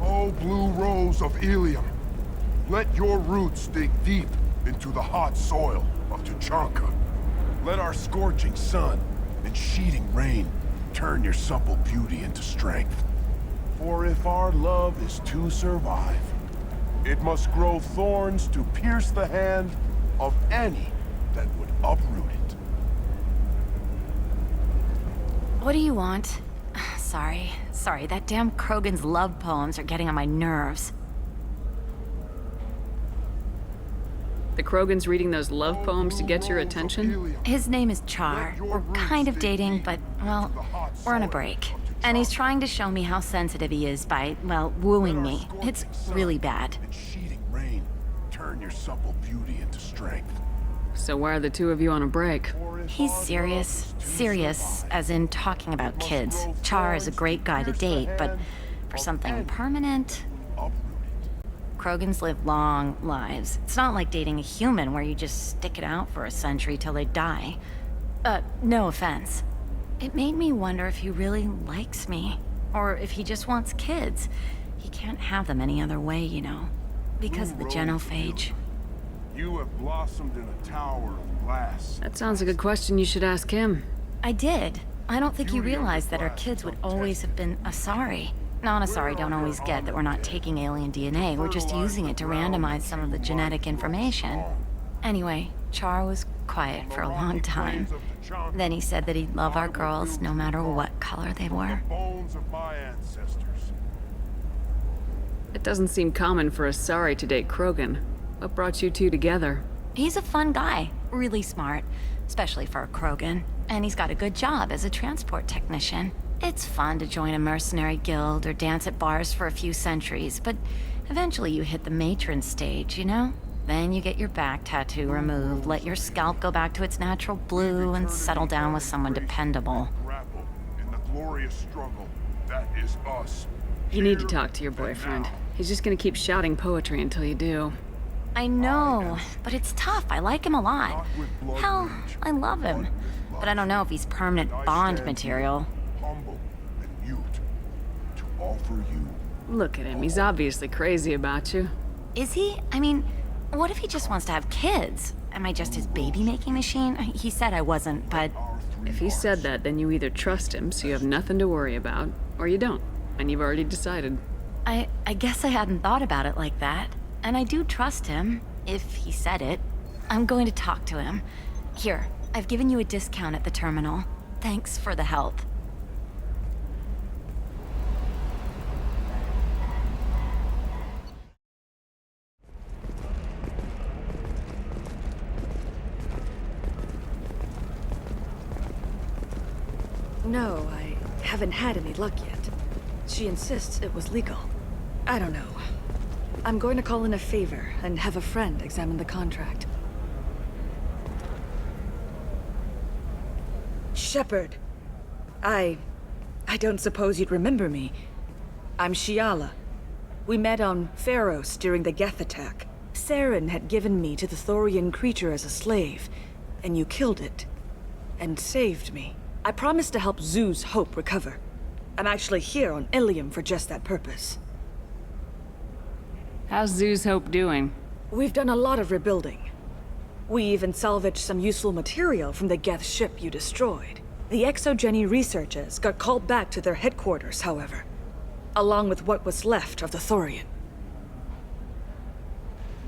Oh, blue rose of Illium, let your roots dig deep into the hot soil of Tuchanka. Let our scorching sun and sheeting rain turn your supple beauty into strength. For if our love is to survive, it must grow thorns to pierce the hand of any that would uproot it.
What do you want? Sorry, that damn Krogan's love poems are getting on my nerves.
The Krogan's reading those love poems to get your attention?
His name is Char. We're kind of dating, but, well, we're on a break. And he's trying to show me how sensitive he is by, well, wooing me. It's really bad.
Sheeting rain, turn your supple beauty into strength.
So why are the two of you on a break?
He's serious. Serious, as in talking about kids. Char is a great guy to date, but for something permanent... Krogans live long lives. It's not like dating a human where you just stick it out for a century till they die. No offense. It made me wonder if he really likes me. Or if he just wants kids. He can't have them any other way, you know. Because of the genophage.
You have blossomed in a tower of glass.
That sounds like a question you should ask him.
I did. I don't think he realized that our kids would always have been asari. Non-asari don't always get that we're not taking alien DNA, we're just using it to randomize some of the genetic information. Anyway, Char was quiet for a long time. Then he said that he'd love our girls no matter what color they were.
It doesn't seem common for asari to date Krogan. What brought you two together?
He's a fun guy, really smart, especially for a Krogan. And he's got a good job as a transport technician. It's fun to join a mercenary guild or dance at bars for a few centuries, but eventually you hit the matron stage, you know? Then you get your back tattoo removed, let your scalp go back to its natural blue, and settle down with someone dependable.
In the glorious struggle that is us.
You need to talk to your boyfriend. He's just gonna keep shouting poetry until you do.
I know, but it's tough. I like him a lot. Hell, I love him. But I don't know if he's permanent Bond material.
Humble and mute to offer you.
Look at him. He's obviously crazy about you.
Is he? I mean, what if he just wants to have kids? Am I just his baby-making machine? He said I wasn't, but...
If he said that, then you either trust him, so you have nothing to worry about, or you don't, and you've already decided.
I guess I hadn't thought about it like that. And I do trust him, if he said it. I'm going to talk to him. Here, I've given you a discount at the terminal. Thanks for the help.
No, I haven't had any luck yet. She insists it was legal. I don't know. I'm going to call in a favor and have a friend examine the contract. Shepard. I don't suppose you'd remember me. I'm Shiala. We met on Pharos during the Geth attack. Saren had given me to the Thorian creature as a slave, and you killed it. And saved me. I promised to help Zoo's Hope recover. I'm actually here on Illium for just that purpose.
How's Zoo's Hope doing?
We've done a lot of rebuilding. We even salvaged some useful material from the Geth ship you destroyed. The Exogeny researchers got called back to their headquarters, however, along with what was left of the Thorian.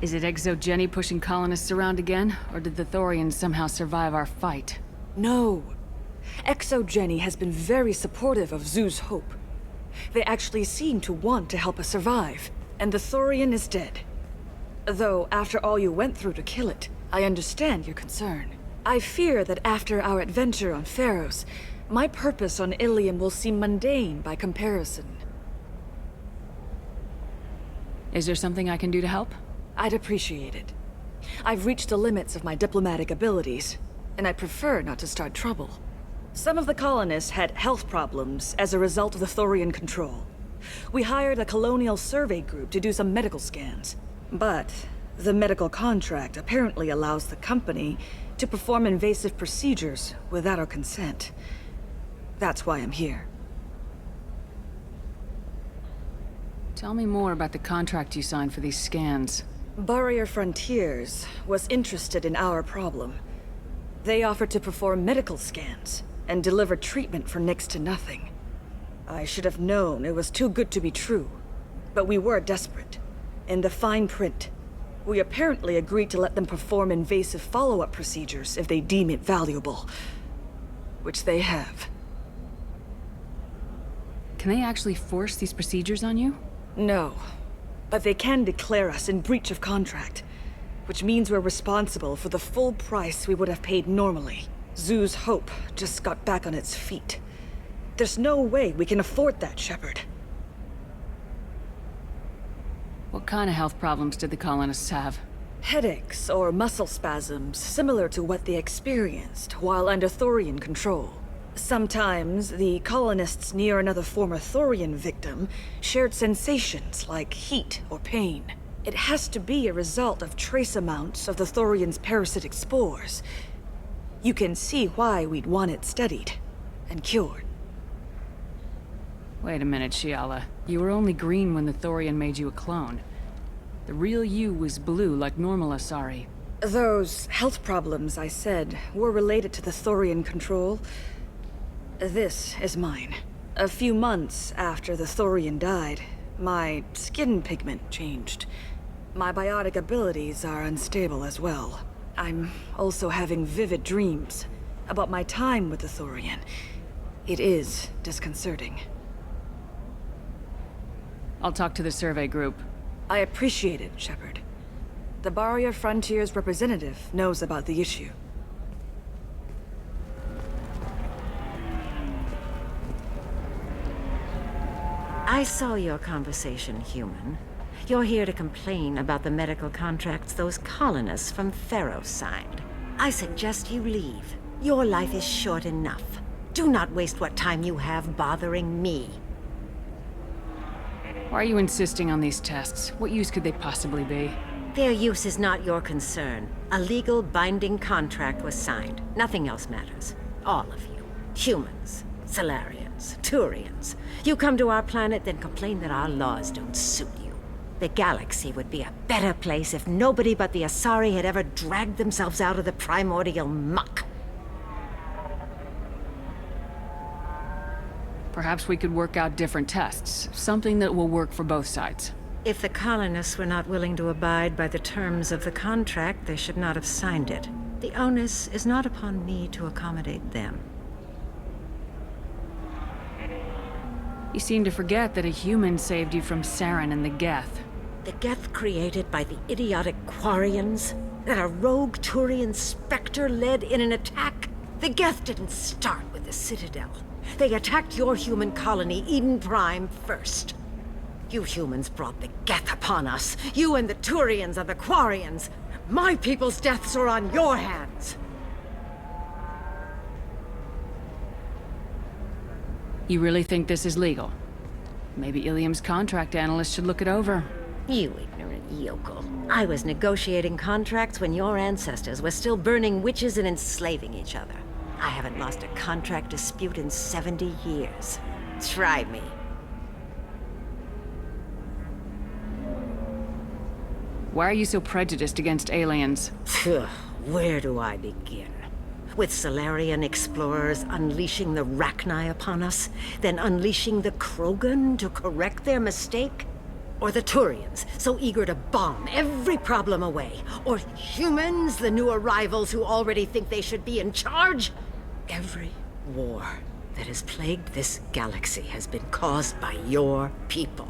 Is it Exogeny pushing colonists around again, or did the Thorians somehow survive our fight?
No. Exogeny has been very supportive of Zoo's Hope. They actually seem to want to help us survive, and the Thorian is dead. Though, after all you went through to kill it, I understand your concern. I fear that after our adventure on Pharos, my purpose on Illium will seem mundane by comparison.
Is there something I can do to help?
I'd appreciate it. I've reached the limits of my diplomatic abilities, and I prefer not to start trouble. Some of the colonists had health problems as a result of the Thorian control. We hired a colonial survey group to do some medical scans. But the medical contract apparently allows the company to perform invasive procedures without our consent. That's why I'm here.
Tell me more about the contract you signed for these scans.
Barrier Frontiers was interested in our problem. They offered to perform medical scans and deliver treatment for next to nothing. I should have known it was too good to be true, but we were desperate. In the fine print, we apparently agreed to let them perform invasive follow-up procedures if they deem it valuable. Which they have.
Can they actually force these procedures on you?
No. But they can declare us in breach of contract, which means we're responsible for the full price we would have paid normally. Zoo's Hope just got back on its feet. There's no way we can afford that, Shepard.
What kind of health problems did the colonists have?
Headaches or muscle spasms, similar to what they experienced while under Thorian control. Sometimes, the colonists near another former Thorian victim shared sensations like heat or pain. It has to be a result of trace amounts of the Thorian's parasitic spores. You can see why we'd want it studied and cured.
Wait a minute, Shiala. You were only green when the Thorian made you a clone. The real you was blue like normal Asari.
Those health problems I said were related to the Thorian control. This is mine. A few months after the Thorian died, my skin pigment changed. My biotic abilities are unstable as well. I'm also having vivid dreams about my time with the Thorian. It is disconcerting.
I'll talk to the survey group.
I appreciate it, Shepard. The Barrier Frontiers representative knows about the issue.
I saw your conversation, human. You're here to complain about the medical contracts those colonists from Pharos signed. I suggest you leave. Your life is short enough. Do not waste what time you have bothering me.
Why are you insisting on these tests? What use could they possibly be?
Their use is not your concern. A legal binding contract was signed. Nothing else matters. All of you. Humans, Salarians, Turians. You come to our planet, then complain that our laws don't suit you. The galaxy would be a better place if nobody but the Asari had ever dragged themselves out of the primordial muck.
Perhaps we could work out different tests. Something that will work for both sides.
If the colonists were not willing to abide by the terms of the contract, they should not have signed it. The onus is not upon me to accommodate them.
You seem to forget that a human saved you from Saren and the Geth.
The Geth created by the idiotic Quarians? That a rogue Turian specter led in an attack? The Geth didn't start with the Citadel. They attacked your human colony, Eden Prime, first. You humans brought the Geth upon us. You and the Turians and the Quarians. My people's deaths are on your hands.
You really think this is legal? Maybe Illium's contract analyst should look it over.
You ignorant yokel. I was negotiating contracts when your ancestors were still burning witches and enslaving each other. I haven't lost a contract dispute in 70 years. Try me.
Why are you so prejudiced against aliens?
Where do I begin? With Salarian explorers unleashing the Rachni upon us, then unleashing the Krogan to correct their mistake? Or the Turians, so eager to bomb every problem away? Or humans, the new arrivals who already think they should be in charge? Every war that has plagued this galaxy has been caused by your people.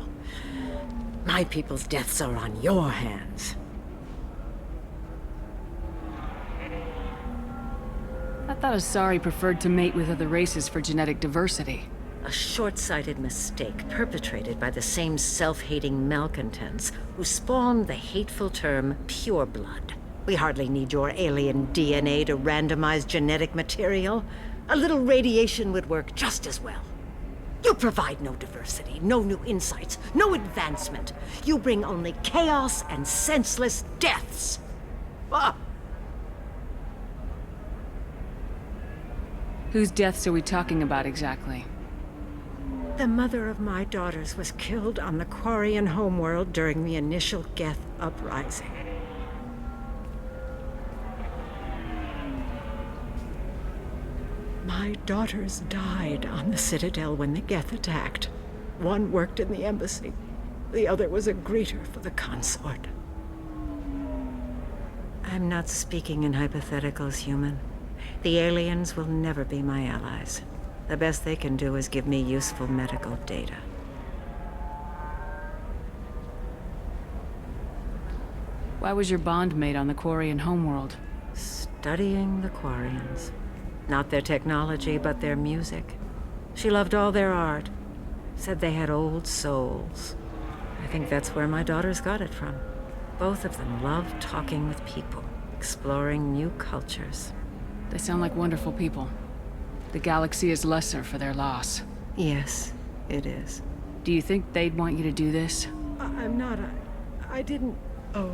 My people's deaths are on your hands.
I thought Asari preferred to mate with other races for genetic diversity.
A short-sighted mistake perpetrated by the same self-hating malcontents who spawned the hateful term pureblood. We hardly need your alien DNA to randomize genetic material. A little radiation would work just as well. You provide no diversity, no new insights, no advancement. You bring only chaos and senseless deaths. Ah!
Whose deaths are we talking about exactly?
The mother of my daughters was killed on the Quarian homeworld during the initial Geth uprising. My daughters died on the Citadel when the Geth attacked. One worked in the embassy. The other was a greeter for the consort. I'm not speaking in hypotheticals, human. The aliens will never be my allies. The best they can do is give me useful medical data.
Why was your bond made on the Quarian homeworld?
Studying the Quarians. Not their technology, but their music. She loved all their art. Said they had old souls. I think that's where my daughters got it from. Both of them loved talking with people, exploring new cultures.
They sound like wonderful people. The galaxy is lesser for their loss.
Yes, it is.
Do you think they'd want you to do this?
I'm not. I didn't. Oh.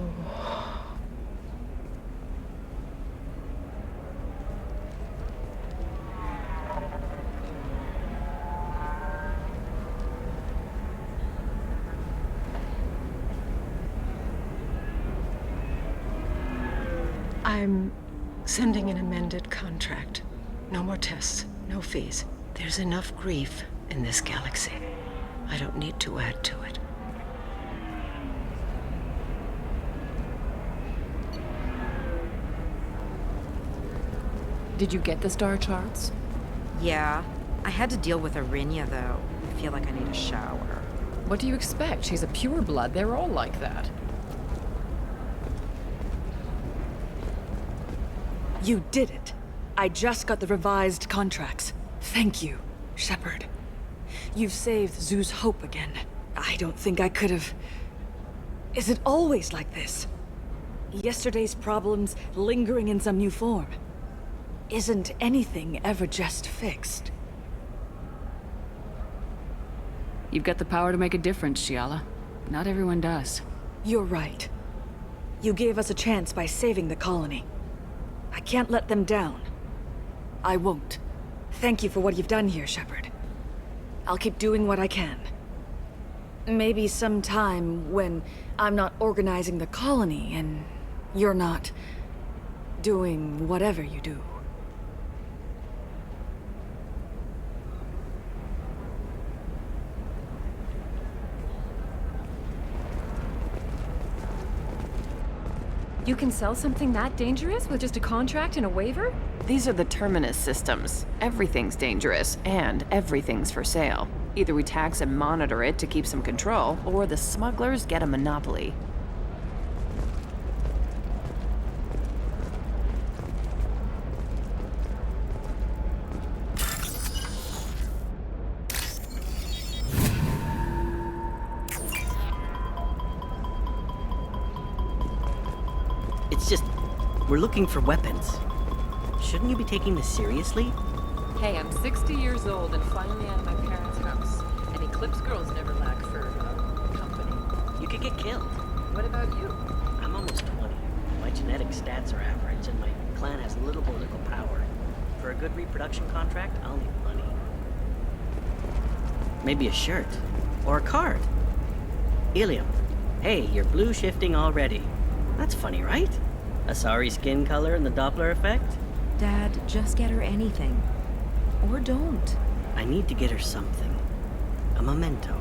I'm sending an amended contract. No more tests, no fees. There's enough grief in this galaxy. I don't need to add to it.
Did you get the star charts?
Yeah. I had to deal with Arinya, though. I feel like I need a shower.
What do you expect? She's a pureblood. They're all like that.
You did it. I just got the revised contracts. Thank you, Shepard. You've saved Zoo's hope again. I don't think I could have... Is it always like this? Yesterday's problems lingering in some new form. Isn't anything ever just fixed?
You've got the power to make a difference, Gianna. Not everyone does.
You're right. You gave us a chance by saving the colony. I can't let them down. I won't. Thank you for what you've done here, Shepard. I'll keep doing what I can. Maybe sometime when I'm not organizing the colony and you're not doing whatever you do.
You can sell something that dangerous with just a contract and a waiver?
These are the Terminus systems. Everything's dangerous, and everything's for sale. Either we tax and monitor it to keep some control, or the smugglers get a monopoly.
It's just, we're looking for weapons. Shouldn't you be taking this seriously?
Hey, I'm 60 years old and finally out of my parents' house. And Eclipse girls never lack for company.
You could get killed.
What about you?
I'm almost 20. My genetic stats are average, and my clan has little political power. For a good reproduction contract, I'll need money. Maybe a shirt. Or a card. Illium. Hey, you're blue shifting already. That's funny, right? Asari skin color and the Doppler effect?
Dad, just get her anything. Or don't.
I need to get her something. A memento.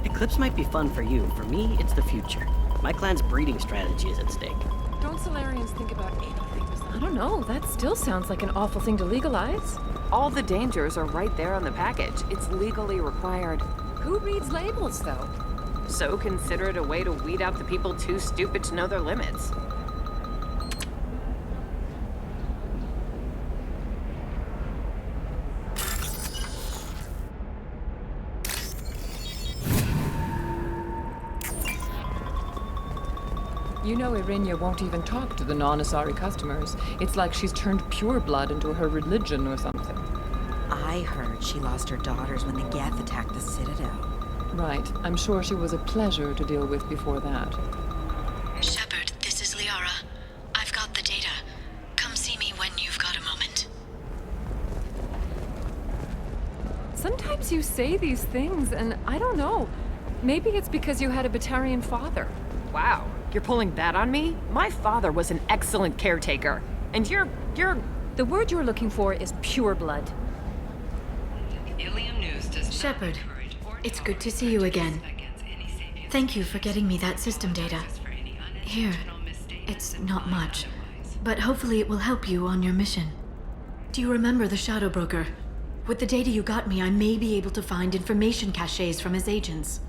Eclipse might be fun for you. For me, it's the future. My clan's breeding strategy is at stake.
Don't Solarians think about anything? I don't know. That still sounds like an awful thing to legalize.
All the dangers are right there on the package. It's legally required.
Who reads labels, though?
So consider it a way to weed out the people too stupid to know their limits.
You know Irinia won't even talk to the non-Asari customers. It's like she's turned pureblood into her religion or something.
I heard she lost her daughters when the Geth attacked the Citadel.
Right. I'm sure she was a pleasure to deal with before that.
Shepard, this is Liara. I've got the data. Come see me when you've got a moment.
Sometimes you say these things, and I don't know. Maybe it's because you had a Batarian father.
Wow. You're pulling that on me? My father was an excellent caretaker. And you're...
The word you're looking for is pure blood.
Illium News does
Shepard, it's good to see you again. Thank you for getting me that system data. Here, it's not much, but hopefully it will help you on your mission. Do you remember the Shadow Broker? With the data you got me, I may be able to find information caches from his agents.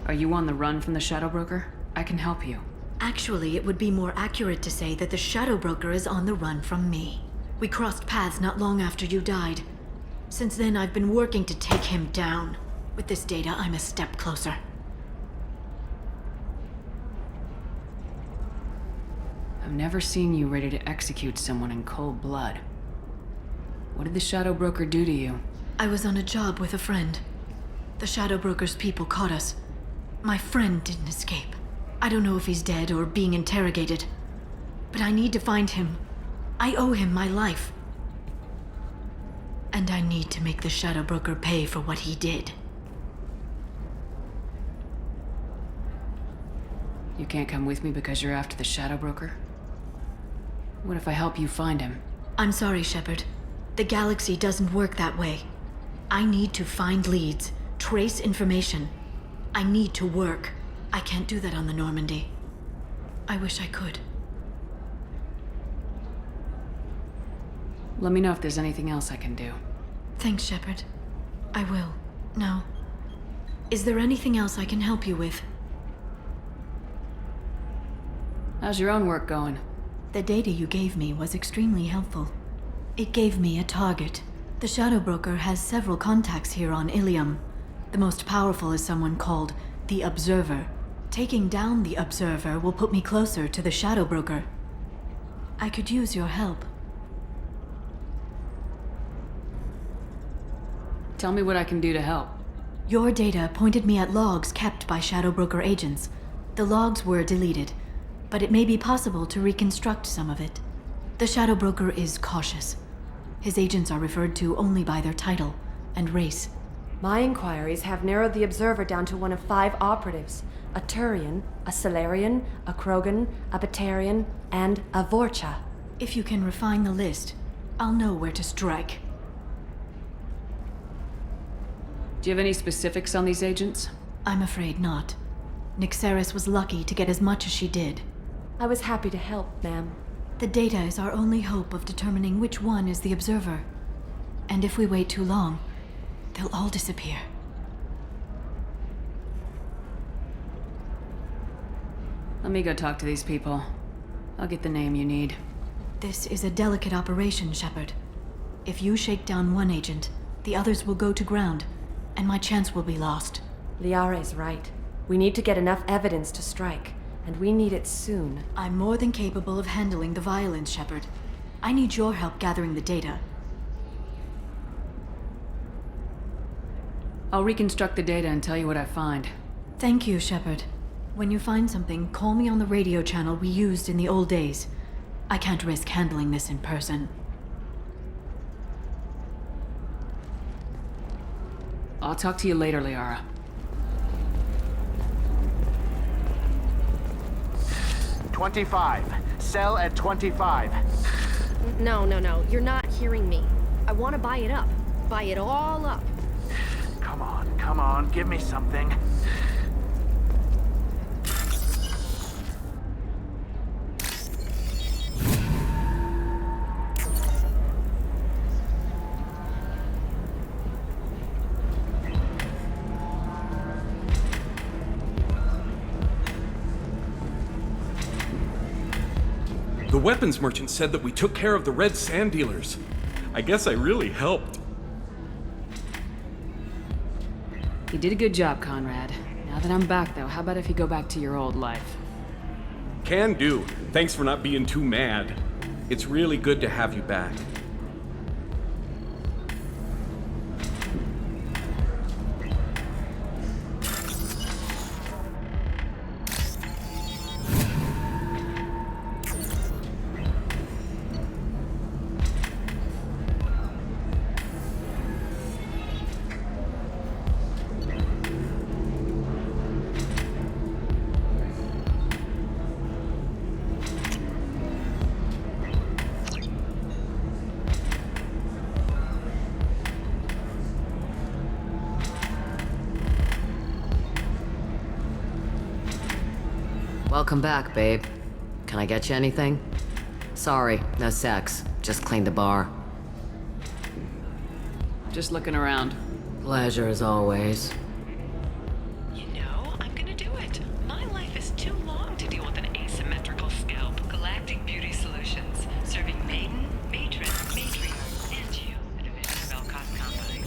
Are you on the run from the Shadow Broker? I can help you.
Actually, it would be more accurate to say that the Shadow Broker is on the run from me. We crossed paths not long after you died. Since then, I've been working to take him down. With this data, I'm a step closer.
I've never seen you ready to execute someone in cold blood. What did the Shadow Broker do to you?
I was on a job with a friend. The Shadow Broker's people caught us. My friend didn't escape. I don't know if he's dead or being interrogated. But I need to find him. I owe him my life. And I need to make the Shadow Broker pay for what he did.
You can't come with me because you're after the Shadow Broker? What if I help you find him?
I'm sorry, Shepard. The galaxy doesn't work that way. I need to find leads, trace information. I need to work. I can't do that on the Normandy. I wish I could.
Let me know if there's anything else I can do.
Thanks, Shepard. I will. Now, is there anything else I can help you with?
How's your own work going?
The data you gave me was extremely helpful. It gave me a target. The Shadow Broker has several contacts here on Illium. The most powerful is someone called the Observer. Taking down the Observer will put me closer to the Shadow Broker. I could use your help.
Tell me what I can do to help.
Your data pointed me at logs kept by Shadow Broker agents. The logs were deleted, but it may be possible to reconstruct some of it. The Shadow Broker is cautious. His agents are referred to only by their title and race.
My inquiries have narrowed the Observer down to one of 5 operatives. A Turian, a Salarian, a Krogan, a Batarian, and a Vorcha.
If you can refine the list, I'll know where to strike.
Do you have any specifics on these agents?
I'm afraid not. Nyxeris was lucky to get as much as she did.
I was happy to help, ma'am.
The data is our only hope of determining which one is the Observer. And if we wait too long, they'll all disappear.
Let me go talk to these people. I'll get the name you need.
This is a delicate operation, Shepard. If you shake down one agent, the others will go to ground, and my chance will be lost.
Liara is right. We need to get enough evidence to strike, and we need it soon.
I'm more than capable of handling the violence, Shepard. I need your help gathering the data.
I'll reconstruct the data and tell you what I find.
Thank you, Shepard. When you find something, call me on the radio channel we used in the old days. I can't risk handling this in person.
I'll talk to you later, Liara.
"25. Sell at 25.
No. You're not hearing me. I want to buy it up. Buy it all up.
Come on, give me something.
The weapons merchant said that we took care of the red sand dealers. I guess I really helped.
You did a good job, Conrad. Now that I'm back, though, how about if you go back to your old life?
Can do. Thanks for not being too mad. It's really good to have you back.
Welcome back, babe. Can I get you anything? Sorry, no sex. Just cleaned the bar.
Just looking around.
Pleasure as always.
You know, I'm gonna do it. My life is too long to deal with an asymmetrical scalp. Galactic Beauty Solutions, serving maiden, matron, matriarch, and you, a division of Elcott Company.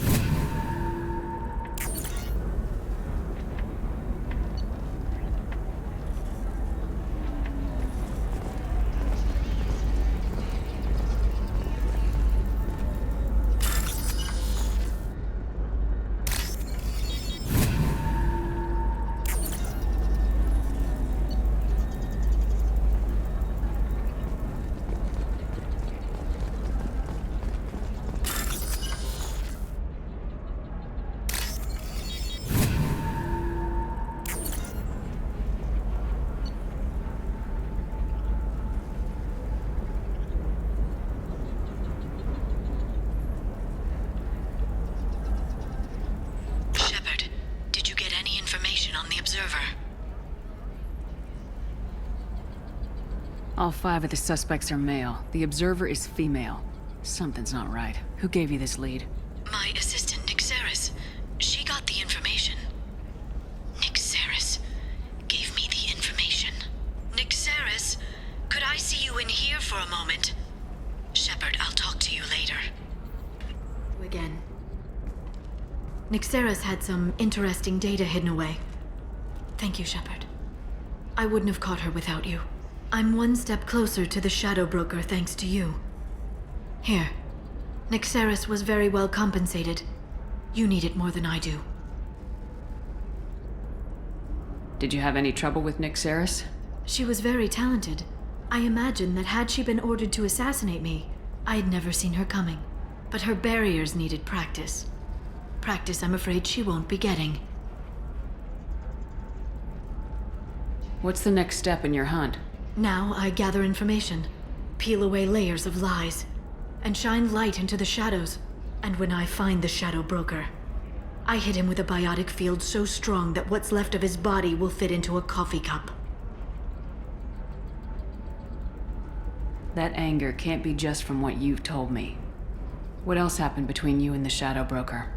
All 5 of the suspects are male. The observer is female. Something's not right. Who gave you this lead?
My assistant, Nyxeris. She got the information. Nyxeris gave me the information. Nyxeris, could I see you in here for a moment? Shepard, I'll talk to you later. Again. Nyxeris had some interesting data hidden away. Thank you, Shepard. I wouldn't have caught her without you. I'm one step closer to the Shadow Broker thanks to you. Here. Nyxeris was very well compensated. You need it more than I do.
Did you have any trouble with Nyxeris?
She was very talented. I imagine that had she been ordered to assassinate me, I'd never seen her coming. But her barriers needed practice. Practice I'm afraid she won't be getting.
What's the next step in your hunt?
Now I gather information, peel away layers of lies, and shine light into the shadows. And when I find the Shadow Broker, I hit him with a biotic field so strong that what's left of his body will fit into a coffee cup.
That anger can't be just from what you've told me. What else happened between you and the Shadow Broker?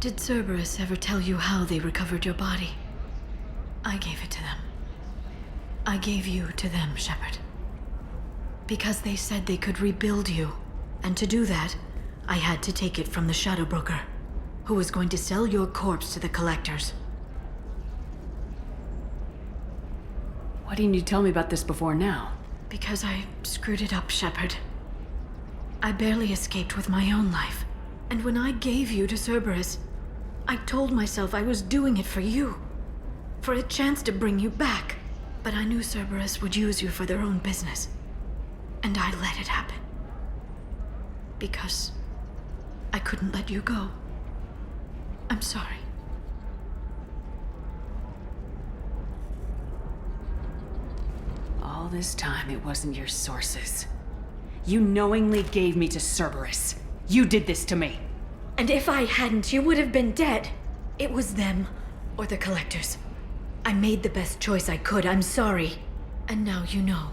Did Cerberus ever tell you how they recovered your body? I gave it to them. I gave you to them, Shepard. Because they said they could rebuild you. And to do that, I had to take it from the shadow broker, who was going to sell your corpse to the collectors.
Why didn't you tell me about this before now?
Because I screwed it up, Shepard. I barely escaped with my own life. And when I gave you to Cerberus, I told myself I was doing it for you. For a chance to bring you back. But I knew Cerberus would use you for their own business. And I let it happen. Because I couldn't let you go. I'm sorry.
All this time, it wasn't your sources. You knowingly gave me to Cerberus. You did this to me.
And if I hadn't, you would have been dead. It was them, or the collectors. I made the best choice I could, I'm sorry. And now you know.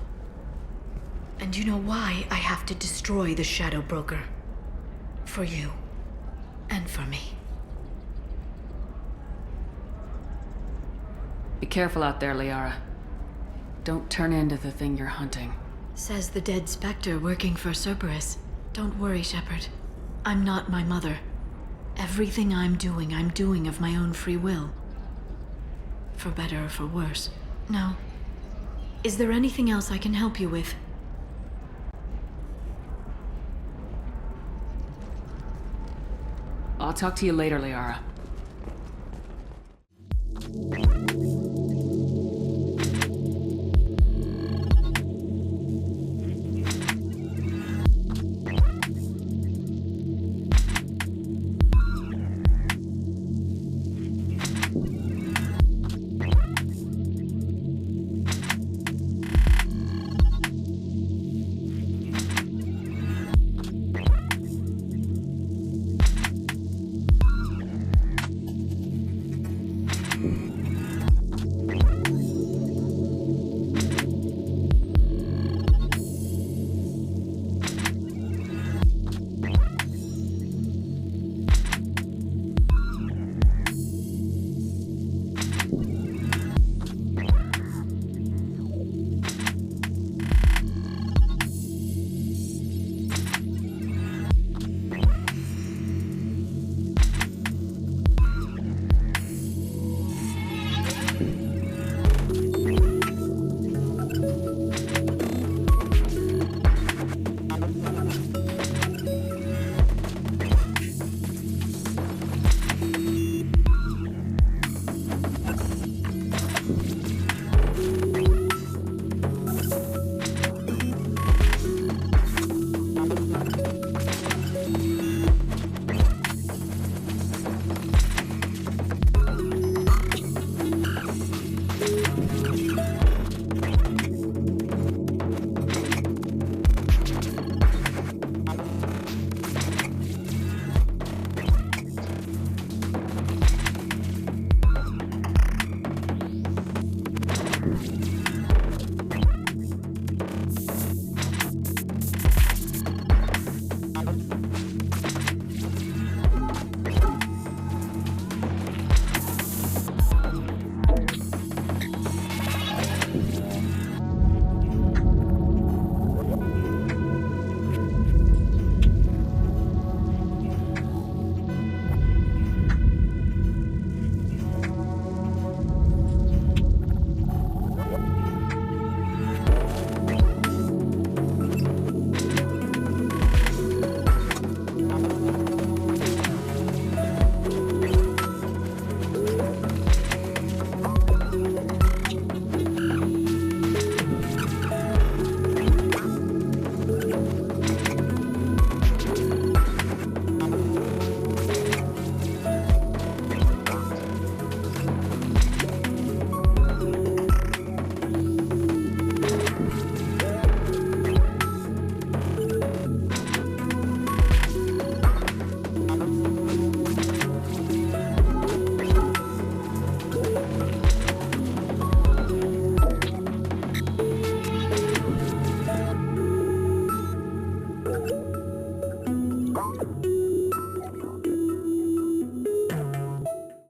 And you know why I have to destroy the Shadow Broker. For you. And for me.
Be careful out there, Liara. Don't turn into the thing you're hunting.
Says the dead Spectre working for Cerberus. Don't worry, Shepard. I'm not my mother. Everything I'm doing of my own free will. For better or for worse. Now, is there anything else I can help you with?
I'll talk to you later, Liara.